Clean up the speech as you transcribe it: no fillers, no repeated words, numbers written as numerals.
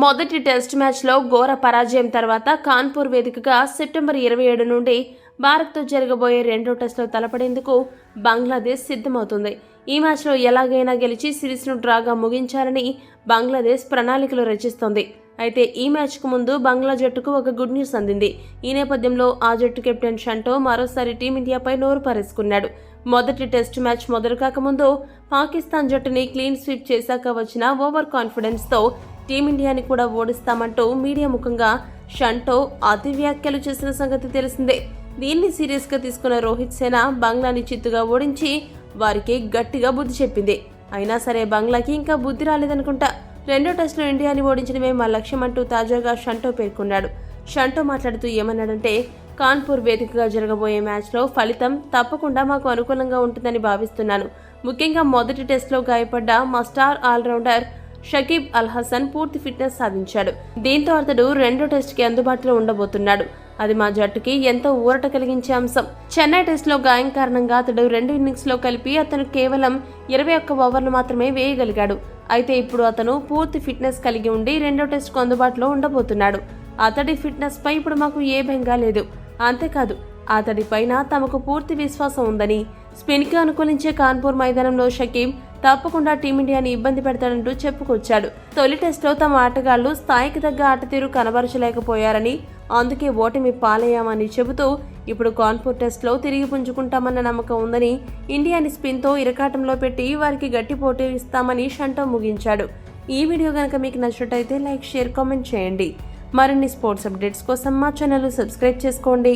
మొదటి టెస్ట్ మ్యాచ్లో ఘోర పరాజయం తర్వాత కాన్పూర్ వేదికగా సెప్టెంబర్ 27 నుండి భారత్తో జరగబోయే రెండో టెస్టులో తలపడేందుకు బంగ్లాదేశ్ సిద్ధమవుతుంది. ఈ మ్యాచ్లో ఎలాగైనా గెలిచి సిరీస్ను డ్రాగా ముగించాలని బంగ్లాదేశ్ ప్రణాళికలు రచిస్తోంది. అయితే ఈ మ్యాచ్కు ముందు బంగ్లా జట్టుకు ఒక గుడ్ న్యూస్ అందింది. ఈ నేపథ్యంలో ఆ జట్టు కెప్టెన్ షంటో మరోసారి టీమిండియాపై నోరు పారేసుకున్నాడు. మొదటి టెస్ట్ మ్యాచ్ మొదలు కాకముందు పాకిస్తాన్ జట్టుని క్లీన్ స్వీప్ చేశాక వచ్చిన ఓవర్ కాన్ఫిడెన్స్తో టీమిండియాని కూడా ఓడిస్తామంటూ మీడియా ముఖంగా షంటో అతి వ్యాఖ్యలు చేసిన సంగతి తెలిసిందే. దీన్ని సీరియస్గా తీసుకున్న రోహిత్ సేన బంగ్లాని చిత్తుగా ఓడించి వారికి గట్టిగా బుద్ధి చెప్పింది. అయినా సరే బంగ్లాకి ఇంకా బుద్ధి రాలేదనుకుంటా. రెండో టెస్టులో ఇండియాని ఓడించడమే మా లక్ష్యం అంటూ తాజాగా షంటో పేర్కొన్నాడు. షంటో మాట్లాడుతూ ఏమన్నాడంటే, కాన్పూర్ వేదికగా జరగబోయే మ్యాచ్లో ఫలితం తప్పకుండా మాకు అనుకూలంగా ఉంటుందని భావిస్తున్నాను. ముఖ్యంగా మొదటి టెస్టులో గాయపడ్డ మా స్టార్ ఆల్రౌండర్ షకీబ్ అల్ హసన్ పూర్తి ఫిట్నెస్ సాధించాడు. దీంతో అతడు రెండో టెస్టుకి అందుబాటులో ఉండబోతున్నాడు. అది మా జట్టుకి ఎంతో ఊరట కలిగించే అంశం. చెన్నై టెస్టులో గాయం కారణంగా అతడు 2 ఇన్నింగ్స్లో కలిపి అతను కేవలం 21 ఓవర్లు మాత్రమే వేయగలిగాడు. అయితే ఇప్పుడు అతను పూర్తి ఫిట్నెస్ కలిగి ఉండి రెండో టెస్టుకు అందుబాటులో ఉండబోతున్నాడు. అతడి ఫిట్నెస్ పై ఇప్పుడు మాకు ఏ బెంగా లేదు. అంతేకాదు అతడి పైన తమకు పూర్తి విశ్వాసం ఉందని, స్పిన్కి అనుకూలించే కాన్పూర్ మైదానంలో షకీబ్ తప్పకుండా టీమిండియాని ఇబ్బంది పెడతాడంటూ చెప్పుకొచ్చాడు. తొలి టెస్టులో తమ ఆటగాళ్లు స్థాయికి తగ్గ ఆటతీరు కనబరచలేకపోయారని, అందుకే ఓటమి పాలయ్యామని చెబుతూ ఇప్పుడు కాన్పూర్ టెస్టులో తిరిగి పుంజుకుంటామన్న నమ్మకం ఉందని, ఇండియాని స్పిన్తో ఇరకాటంలో పెట్టి వారికి గట్టి పోటీ ఇస్తామని షంటో ముగించాడు. ఈ వీడియో కనుక మీకు నచ్చినట్టయితే లైక్, షేర్, కామెంట్ చేయండి. మరిన్ని స్పోర్ట్స్ అప్డేట్స్ కోసం మా ఛానల్ సబ్స్క్రైబ్ చేసుకోండి.